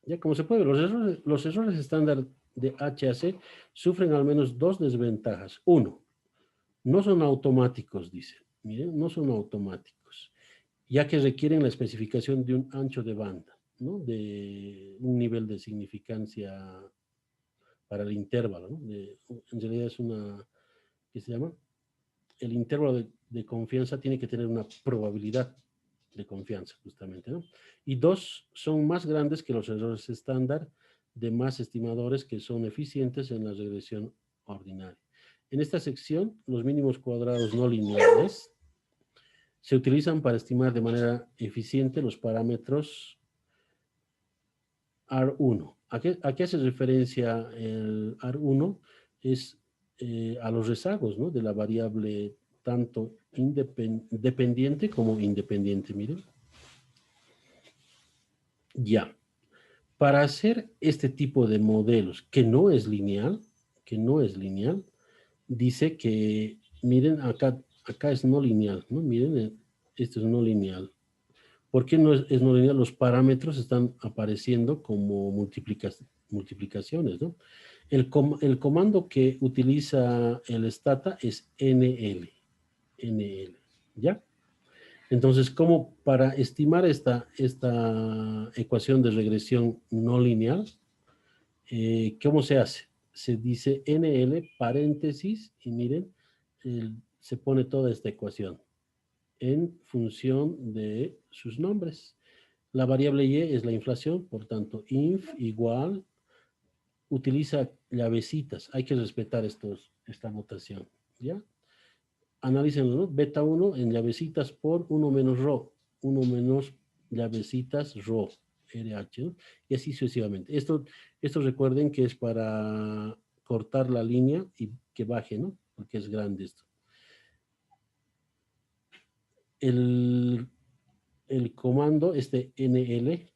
Ya, como se puede ver, los errores estándar de HAC sufren al menos 2 desventajas. 1, no son automáticos, dice. Miren, no son automáticos, ya que requieren la especificación de un ancho de banda, ¿no? De un nivel de significancia para el intervalo, ¿no? En realidad es una, ¿qué se llama? El intervalo de confianza tiene que tener una probabilidad de confianza, justamente, ¿no? Y 2, son más grandes que los errores estándar de más estimadores que son eficientes en la regresión ordinaria. En esta sección, los mínimos cuadrados no lineales se utilizan para estimar de manera eficiente los parámetros R1. ¿A qué hace referencia el R1? Es a los rezagos, ¿no? De la variable tanto dependiente como independiente, miren. Ya. Para hacer este tipo de modelos que no es lineal, dice que, miren, acá es no lineal, ¿no? Miren, esto es no lineal. ¿Por qué no es no lineal? Los parámetros están apareciendo como multiplicaciones, ¿no? El comando que utiliza el stata es NL, ¿ya? Entonces, como para estimar esta ecuación de regresión no lineal, ¿cómo se hace? Se dice NL paréntesis y miren, se pone toda esta ecuación en función de sus nombres. La variable y es la inflación, por tanto, inf igual, utiliza llavecitas. Hay que respetar esta notación, ¿ya? Analícenlo, ¿no? Beta 1 en llavecitas por 1 menos rho, 1 menos llavecitas rho, RH, ¿no? Y así sucesivamente. Esto recuerden que es para cortar la línea y que baje, ¿no? Porque es grande esto. El comando, este NL,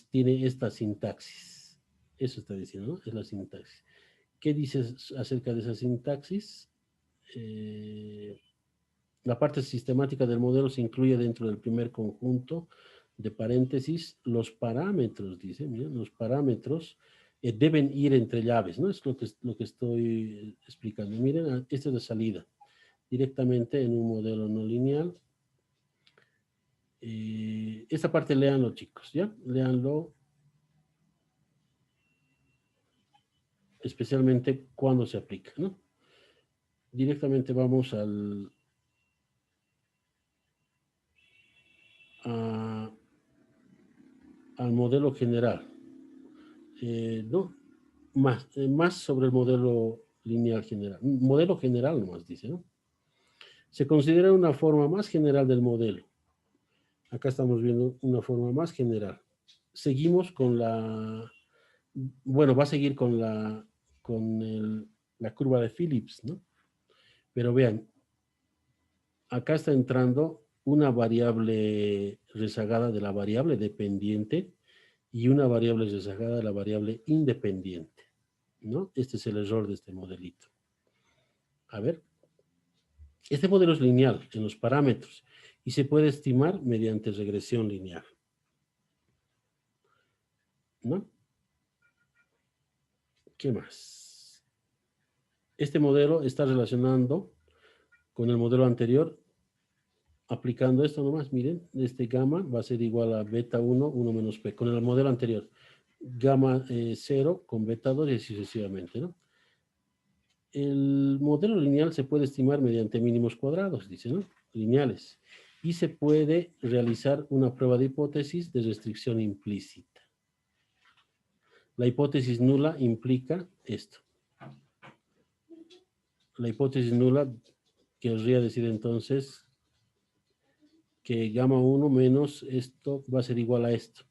tiene esta sintaxis. Eso está diciendo, ¿no? Es la sintaxis. ¿Qué dices acerca de esa sintaxis? La parte sistemática del modelo se incluye dentro del primer conjunto de paréntesis. Los parámetros, dice, miren, los parámetros deben ir entre llaves, ¿no? Es lo que estoy explicando. Miren, esta es la salida. Directamente en un modelo no lineal. Esta parte léanlo, chicos, ¿ya? Léanlo. Especialmente cuando se aplica, ¿no? Directamente vamos al modelo general. No, más sobre el modelo lineal general. Modelo general nomás dice, ¿no? Se considera una forma más general del modelo. Acá estamos viendo una forma más general. Seguimos con bueno, va a seguir con la curva de Phillips, ¿no? Pero vean, acá está entrando una variable rezagada de la variable dependiente y una variable rezagada de la variable independiente, ¿no? Este es el error de este modelito. A ver, este modelo es lineal en los parámetros y se puede estimar mediante regresión lineal, ¿no? ¿Qué más? Este modelo está relacionando con el modelo anterior aplicando esto nomás, miren, este gamma va a ser igual a beta 1, 1 menos p, con el modelo anterior. Gamma 0 con beta 2 y así sucesivamente, ¿no? El modelo lineal se puede estimar mediante mínimos cuadrados, dice, ¿no? Lineales. Y se puede realizar una prueba de hipótesis de restricción implícita. La hipótesis nula implica esto. La hipótesis nula querría decir entonces que gamma 1 menos esto va a ser igual a esto.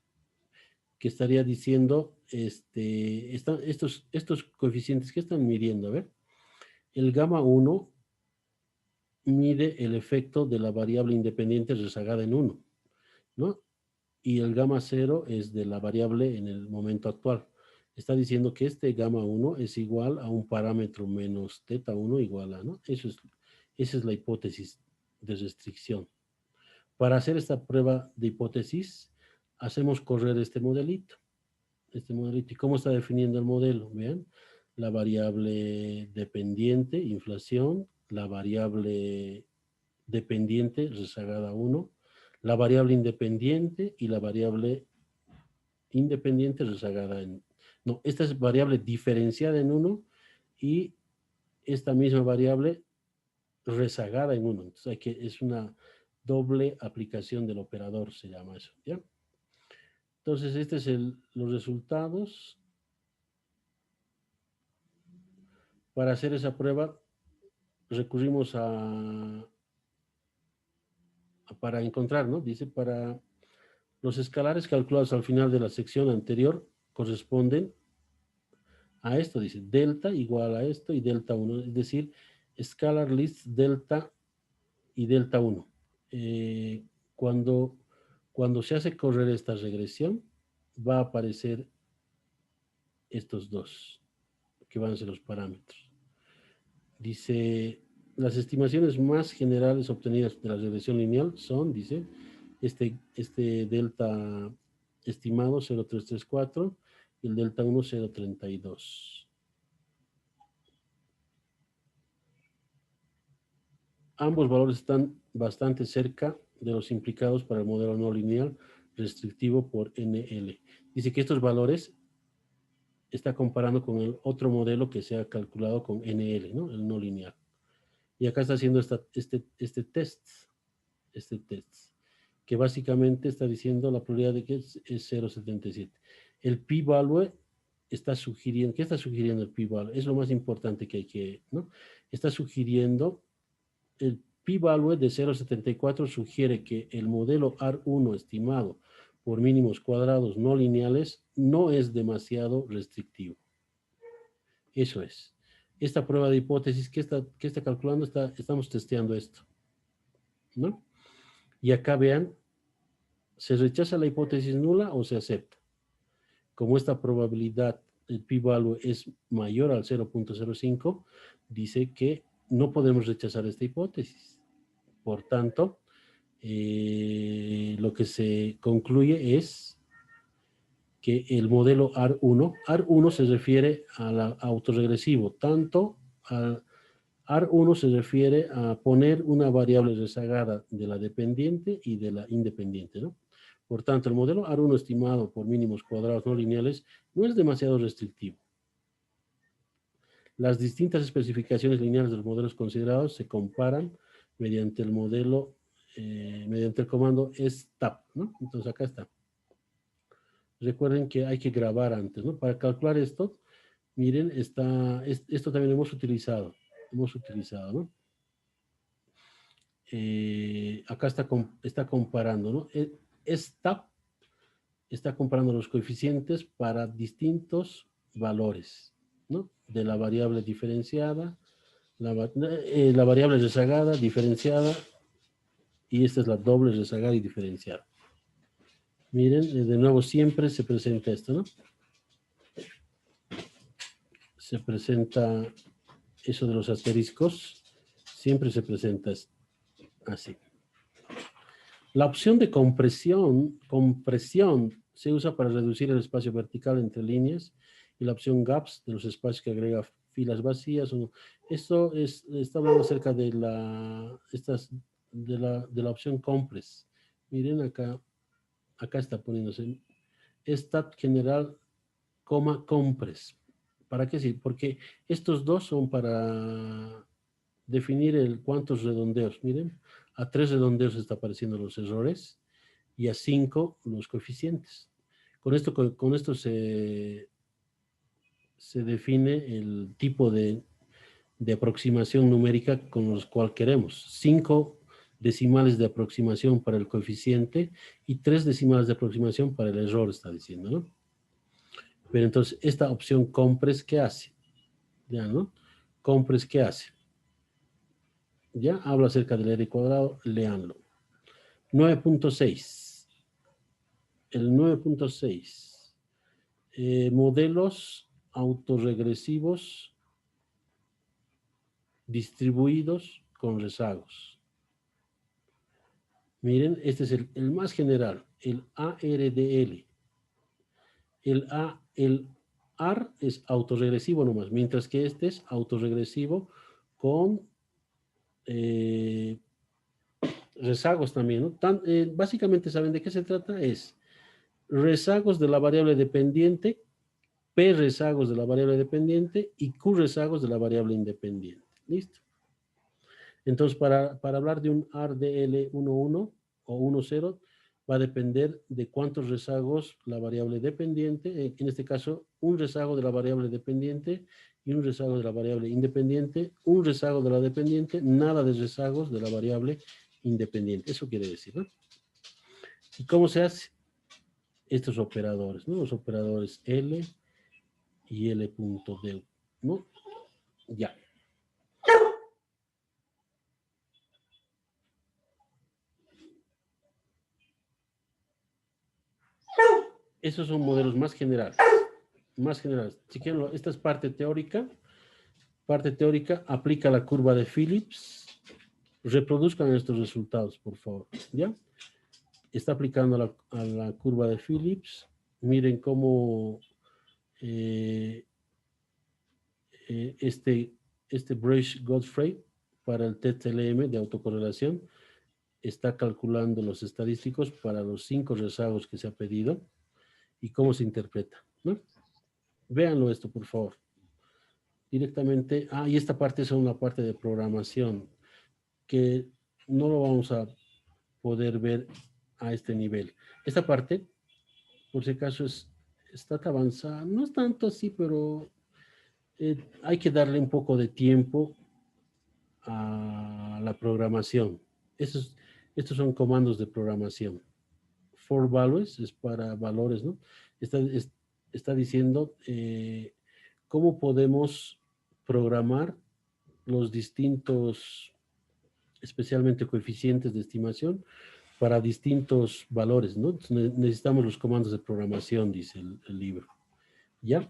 Que estaría diciendo estos coeficientes que están midiendo, a ver. El gamma 1 mide el efecto de la variable independiente rezagada en 1, ¿no? Y el gamma 0 es de la variable en el momento actual. Está diciendo que este gamma 1 es igual a un parámetro menos teta 1 igual a, ¿no? Esa es la hipótesis de restricción. Para hacer esta prueba de hipótesis, hacemos correr este modelito. ¿Y cómo está definiendo el modelo? Vean, la variable dependiente, inflación, la variable dependiente, rezagada 1, la variable independiente y la variable independiente rezagada en... No, esta es variable diferenciada en 1 y esta misma variable rezagada en 1. Entonces es una doble aplicación del operador, se llama eso, ¿ya? Entonces, este es los resultados. Para hacer esa prueba, recurrimos para encontrar, ¿no? Dice, para los escalares calculados al final de la sección anterior corresponden a esto, dice, delta igual a esto y delta 1, es decir, scalar list delta y delta 1. Cuando, cuando se hace correr esta regresión, va a aparecer estos dos, que van a ser los parámetros. Dice, las estimaciones más generales obtenidas de la regresión lineal son, dice, este delta estimado 0,334 y el delta 1 0,32. Ambos valores están bastante cerca de los implicados para el modelo no lineal restrictivo por NL. Dice que estos valores está comparando con el otro modelo que se ha calculado con NL, ¿no? El no lineal. Y acá está haciendo este test, que básicamente está diciendo la probabilidad de que es 0,77. El p-value está sugiriendo, ¿qué está sugiriendo el p-value? Es lo más importante que hay que, ¿no? Está sugiriendo, el p-value de 0,74 sugiere que el modelo R1 estimado por mínimos cuadrados no lineales no es demasiado restrictivo. Eso es. Esta prueba de hipótesis que está calculando, estamos testeando esto, ¿no? Y acá vean, ¿se rechaza la hipótesis nula o se acepta? Como esta probabilidad, el p-value es mayor al 0,05, dice que no podemos rechazar esta hipótesis. Por tanto, lo que se concluye es que el modelo R1 se refiere al autorregresivo, tanto al R1 se refiere a poner una variable rezagada de la dependiente y de la independiente, ¿no? Por tanto, el modelo R1 estimado por mínimos cuadrados no lineales no es demasiado restrictivo. Las distintas especificaciones lineales de los modelos considerados se comparan mediante el modelo, mediante el comando STAP, ¿no? Entonces acá está. Recuerden que hay que grabar antes, ¿no? Para calcular esto, miren, esto también hemos utilizado, ¿no? Acá está comparando, ¿no? Esta está comparando los coeficientes para distintos valores, ¿no? De la variable diferenciada, la variable rezagada, diferenciada, y esta es la doble rezagada y diferenciada. Miren, de nuevo siempre se presenta esto, ¿no? Se presenta eso de los asteriscos, siempre se presenta así. La opción de compresión se usa para reducir el espacio vertical entre líneas y la opción gaps de los espacios que agrega filas vacías. Esto está hablando acerca de la opción compress. Miren acá está poniéndose stat general, compress. ¿Para qué sí? Porque estos dos son para definir cuántos redondeos. Miren, a 3 redondeos está apareciendo los errores y a 5 los coeficientes. Con esto se define el tipo de aproximación numérica con los cual queremos. 5 decimales de aproximación para el coeficiente y 3 decimales de aproximación para el error, está diciendo, ¿no? Pero entonces, esta opción compress, ¿qué hace? Ya, ¿no? Compress, ¿qué hace? Ya habla acerca del R cuadrado, leanlo. 9.6. El 9.6. Modelos autorregresivos distribuidos con rezagos. Miren, este es el más general, el ARDL. El AR es autorregresivo nomás, mientras que este es autorregresivo con rezagos también, ¿no? Básicamente, ¿saben de qué se trata? Es rezagos de la variable dependiente, P rezagos de la variable dependiente y Q rezagos de la variable independiente. ¿Listo? Entonces, para hablar de un ARDL 1.1 o 1.0, va a depender de cuántos rezagos la variable dependiente, en este caso, un rezago de la variable dependiente y un rezago de la variable independiente, un rezago de la dependiente, nada de rezagos de la variable independiente. Eso quiere decir, ¿no? ¿Y cómo se hace? Estos operadores, ¿no? Los operadores L y L.D, ¿no? Ya. Esos son modelos más generales. Más generales. Si quieren, esta es parte teórica. Parte teórica, aplica la curva de Phillips. Reproduzcan estos resultados, por favor. ¿Ya? Está aplicando a la curva de Phillips. Miren cómo este Brush-Godfrey para el TTLM de autocorrelación está calculando los estadísticos para los 5 rezagos que se ha pedido y cómo se interpreta, ¿no? Véanlo esto, por favor. Directamente, y esta parte es una parte de programación que no lo vamos a poder ver a este nivel. Esta parte, por si acaso, está avanzada. No es tanto así, pero hay que darle un poco de tiempo a la programación. Estos son comandos de programación. For values es para valores, ¿no? Está diciendo cómo podemos programar los distintos, especialmente coeficientes de estimación, para distintos valores, ¿no? Necesitamos los comandos de programación, dice el libro. ¿Ya?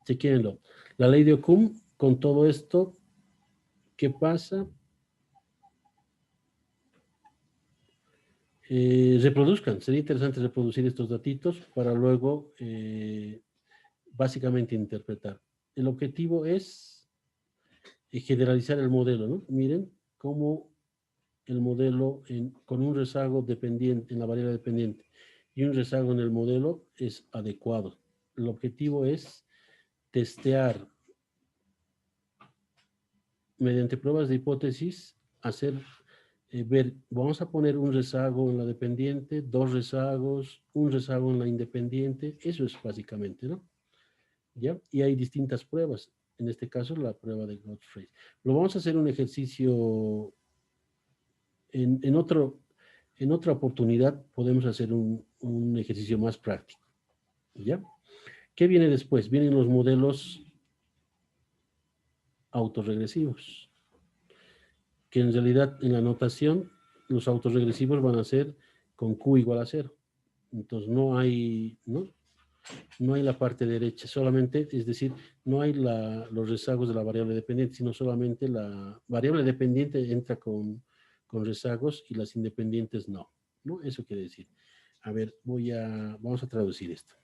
Chequéenlo. La ley de Occam, con todo esto, ¿qué pasa? Reproduzcan. Sería interesante reproducir estos datitos para luego básicamente interpretar. El objetivo es generalizar el modelo, ¿no? Miren cómo el modelo con un rezago dependiente en la variable dependiente y un rezago en el modelo es adecuado. El objetivo es testear mediante pruebas de hipótesis, ver, vamos a poner un rezago en la dependiente, 2 rezagos, un rezago en la independiente, eso es básicamente, ¿no? ¿Ya? Y hay distintas pruebas, en este caso la prueba de Godfrey. Lo vamos a hacer un ejercicio en otra oportunidad, podemos hacer un ejercicio más práctico, ¿ya? ¿Qué viene después? Vienen los modelos autorregresivos, que en realidad en la notación los autorregresivos van a ser con Q igual a 0. Entonces no hay la parte derecha, solamente, es decir, no hay los rezagos de la variable dependiente, sino solamente la variable dependiente entra con rezagos y las independientes no. ¿No? Eso quiere decir. A ver, vamos a traducir esto.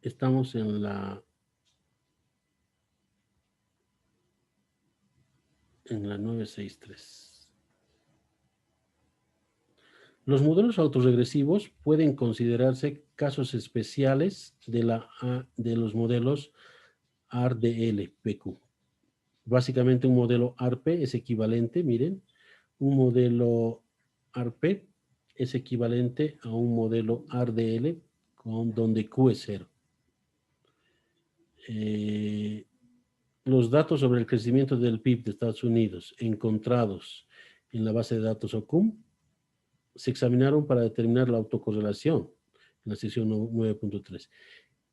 Estamos en la 963. Los modelos autorregresivos pueden considerarse casos especiales de los modelos ARDL-PQ. Básicamente un modelo ARP es equivalente, miren, un modelo ARP es equivalente a un modelo ARDL donde Q es 0. Los datos sobre el crecimiento del PIB de Estados Unidos encontrados en la base de datos Occam se examinaron para determinar la autocorrelación en la sección 9.3.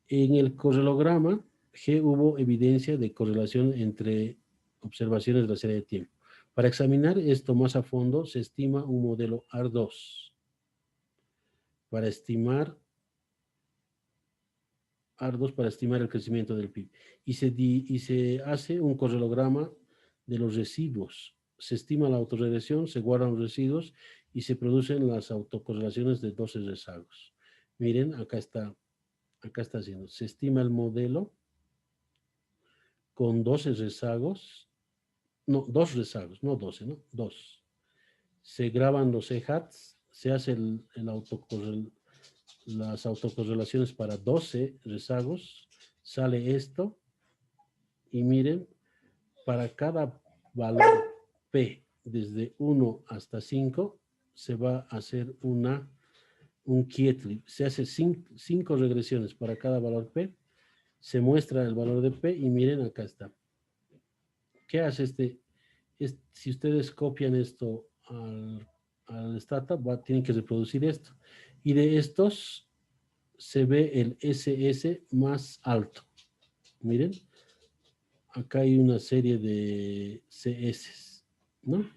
En el correlograma G hubo evidencia de correlación entre observaciones de la serie de tiempo. Para examinar esto más a fondo, se estima un modelo AR2 para estimar el crecimiento del PIB. Y se hace un correlograma de los residuos. Se estima la autorregresión, se guardan los residuos y se producen las autocorrelaciones de 12 rezagos. Miren, acá está haciendo. Se estima el modelo con 12 rezagos. No, 2 rezagos, no 12, ¿no? 2. Se graban los EHATs, se hace las autocorrelaciones para 12 rezagos, sale esto, y miren, para cada valor P, desde 1 hasta 5, se va a hacer un Kietli. Se hace 5 regresiones para cada valor P, se muestra el valor de P, y miren, acá está. ¿Qué hace si ustedes copian esto al Stata, tienen que reproducir esto. Y de estos se ve el SS más alto. Miren, acá hay una serie de CS, ¿no?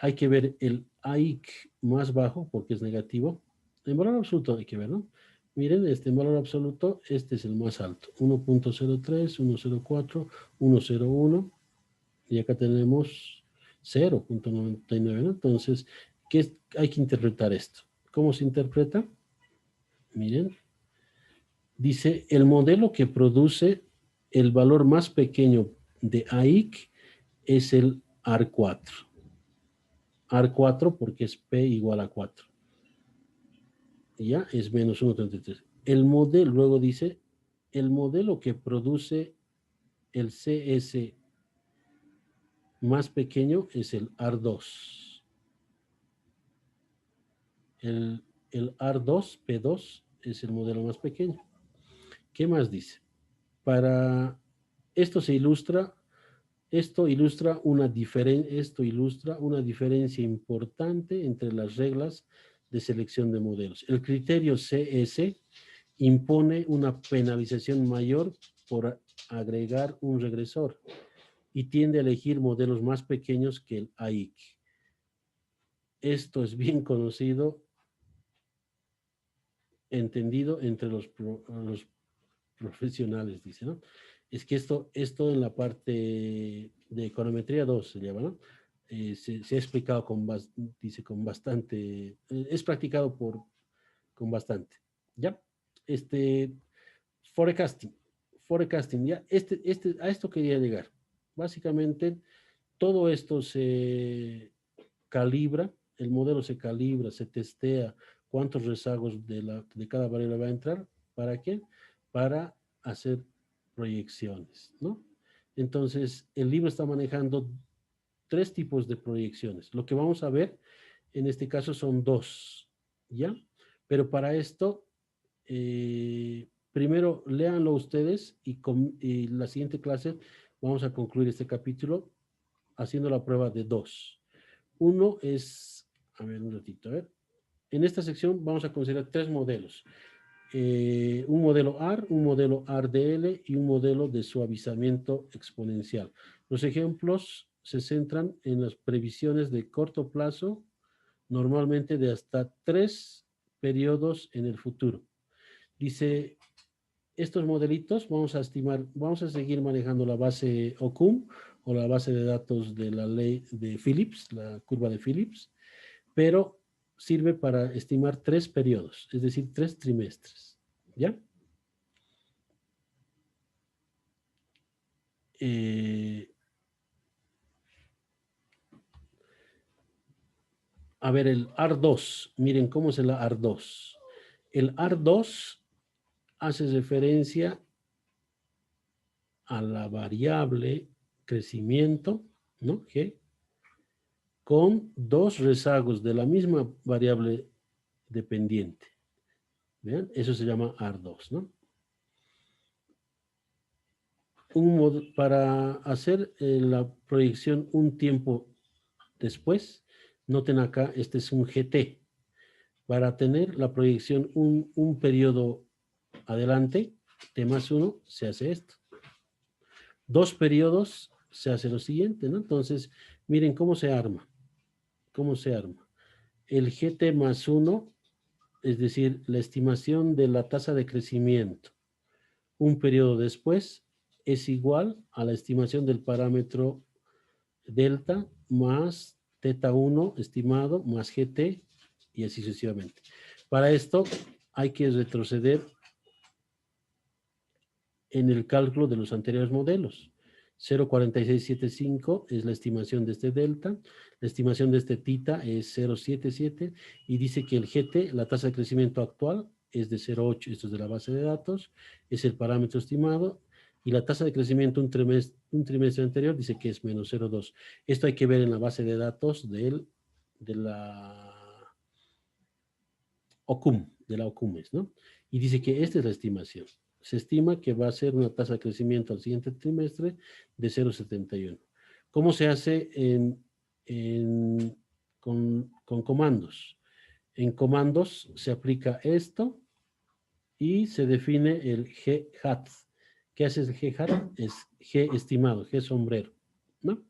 Hay que ver el AIC más bajo porque es negativo. En valor absoluto hay que ver, ¿no? Miren, este valor absoluto, este es el más alto. 1.03, 1.04, 1.01. Y acá tenemos 0.99, ¿no? Entonces, hay que interpretar esto? ¿Cómo se interpreta? Miren, dice, el modelo que produce el valor más pequeño de AIC es el AR4. AR4 porque es P igual a 4. Ya es menos 1.33. El modelo, luego dice, el modelo que produce el CS más pequeño es el AR2. El AR2, P2, es el modelo más pequeño. ¿Qué más dice? Para esto ilustra una diferencia importante entre las reglas de selección de modelos. El criterio CS impone una penalización mayor por agregar un regresor y tiende a elegir modelos más pequeños que el AIC. Esto es bien conocido, entendido entre los profesionales, dice, ¿no? Es que esto en la parte de econometría 2 se llama, ¿no? Se ha explicado dice, con bastante, es practicado con bastante, ¿ya? Forecasting, ya, a esto quería llegar. Básicamente, todo esto se calibra, el modelo se calibra, se testea cuántos rezagos de cada variable va a entrar. ¿Para qué? Para hacer proyecciones, ¿no? Entonces, el libro está manejando 3 tipos de proyecciones. Lo que vamos a ver en este caso son 2, ¿ya? Pero para esto, primero léanlo ustedes y la siguiente clase vamos a concluir este capítulo haciendo la prueba de 2. Uno es, a ver, un ratito, a ver. En esta sección vamos a considerar 3 modelos. Un modelo AR, un modelo ARDL y un modelo de suavizamiento exponencial. Los ejemplos se centran en las previsiones de corto plazo, normalmente de hasta 3 periodos en el futuro. Dice, estos modelitos vamos a seguir manejando la base OCUM o la base de datos de la ley de Phillips, la curva de Phillips, pero sirve para estimar 3 periodos, es decir, 3 trimestres, ¿ya? A ver, el AR2, miren cómo es el AR2. El AR2 hace referencia a la variable crecimiento, ¿no? G, con 2 rezagos de la misma variable dependiente. ¿Vean? Eso se llama AR2, ¿no? Para hacer la proyección un tiempo después, noten acá, este es un GT. Para tener la proyección un periodo adelante, T más 1, se hace esto. 2 periodos, se hace lo siguiente, ¿no? Entonces, miren cómo se arma. ¿Cómo se arma? El GT más 1, es decir, la estimación de la tasa de crecimiento un periodo después, es igual a la estimación del parámetro delta más teta 1 estimado más GT y así sucesivamente. Para esto hay que retroceder en el cálculo de los anteriores modelos. 0.4675 es la estimación de este delta, la estimación de este tita es 0.77 y dice que el GT, la tasa de crecimiento actual, es de 0.8, esto es de la base de datos, es el parámetro estimado, y la tasa de crecimiento un trimestre anterior dice que es menos 0.2. Esto hay que ver en la base de datos de la OCUM, ¿no? Y dice que esta es la estimación. Se estima que va a ser una tasa de crecimiento al siguiente trimestre de 0.71. ¿Cómo se hace con comandos? En comandos se aplica esto y se define el G hat. ¿Qué hace el G hat? Es G estimado, G sombrero, ¿no?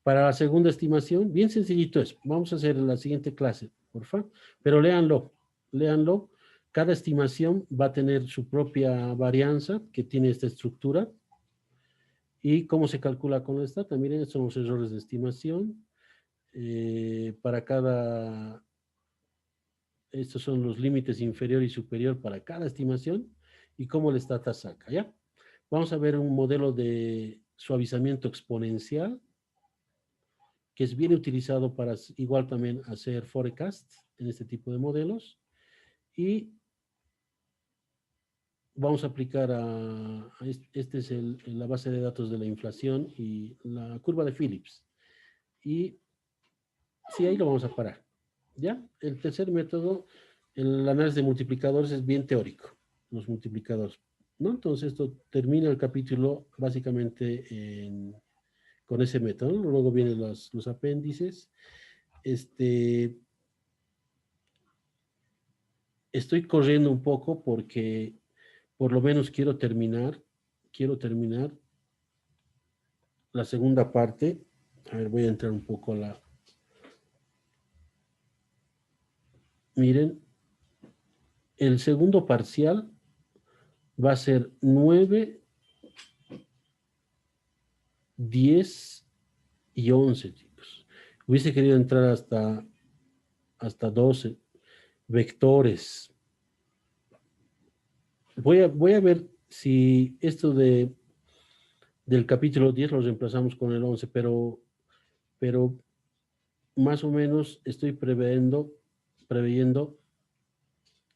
Para la segunda estimación, bien sencillito es. Vamos a hacer en la siguiente clase, por favor. Pero léanlo Cada estimación va a tener su propia varianza que tiene esta estructura. ¿Y cómo se calcula con esta? También estos son los errores de estimación. Para cada... Estos son los límites inferior y superior para cada estimación y cómo el stata saca, ¿ya? Vamos a ver un modelo de suavizamiento exponencial que es bien utilizado para igual también hacer forecast en este tipo de modelos. Y vamos a aplicar este es la base de datos de la inflación y la curva de Phillips. Y sí, ahí lo vamos a parar. ¿Ya? El tercer método, el análisis de multiplicadores, es bien teórico, los multiplicadores, ¿no? Entonces esto termina el capítulo básicamente con ese método, ¿no? Luego vienen los apéndices. Estoy corriendo un poco porque por lo menos quiero terminar la segunda parte. A ver, voy a entrar un poco a la... Miren, el segundo parcial va a ser 9, 10 y 11, chicos. Hubiese querido entrar hasta 12 vectores. Voy a ver si esto del capítulo 10 lo reemplazamos con el 11, pero más o menos estoy preveyendo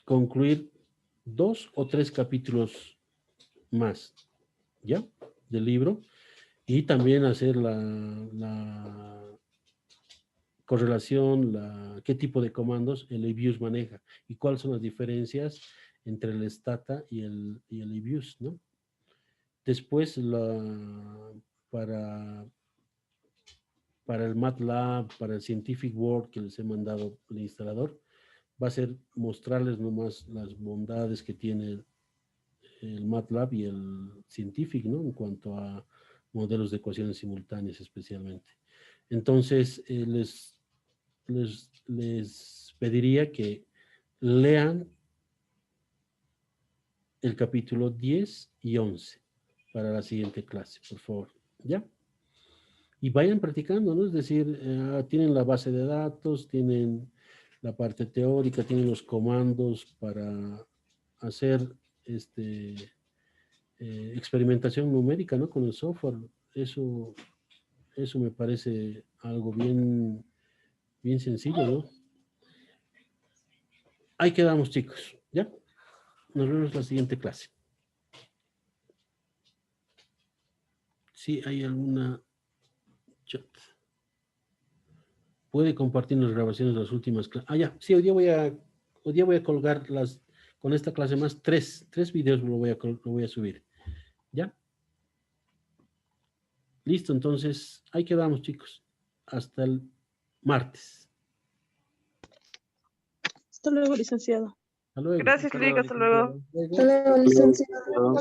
concluir 2 o 3 capítulos más, ¿ya? Del libro, y también hacer la correlación, qué tipo de comandos el ABUS maneja y cuáles son las diferencias entre el Stata y el ABUS, ¿no? Después, para el MATLAB, para el Scientific Word que les he mandado el instalador, va a ser mostrarles nomás las bondades que tiene el MATLAB y el Scientific, ¿no? En cuanto a modelos de ecuaciones simultáneas especialmente. Entonces, les pediría que lean el capítulo 10 y 11 para la siguiente clase, por favor. ¿Ya? Y vayan practicando, ¿no? Es decir, tienen la base de datos, tienen la parte teórica, tienen los comandos para hacer experimentación numérica, ¿no? Con el software. Eso me parece algo bien, bien sencillo, ¿no? Ahí quedamos, chicos. ¿Ya? Nos vemos en la siguiente clase. Si hay alguna chat. Puede compartir las grabaciones de las últimas clases. Ya. Sí, hoy día voy a colgar con esta clase más tres videos lo voy a subir. ¿Ya? Listo, entonces, ahí quedamos, chicos. Hasta el martes. Hasta luego, licenciado. Hasta luego. Gracias, Lick, hasta luego. Hasta luego, licenciado.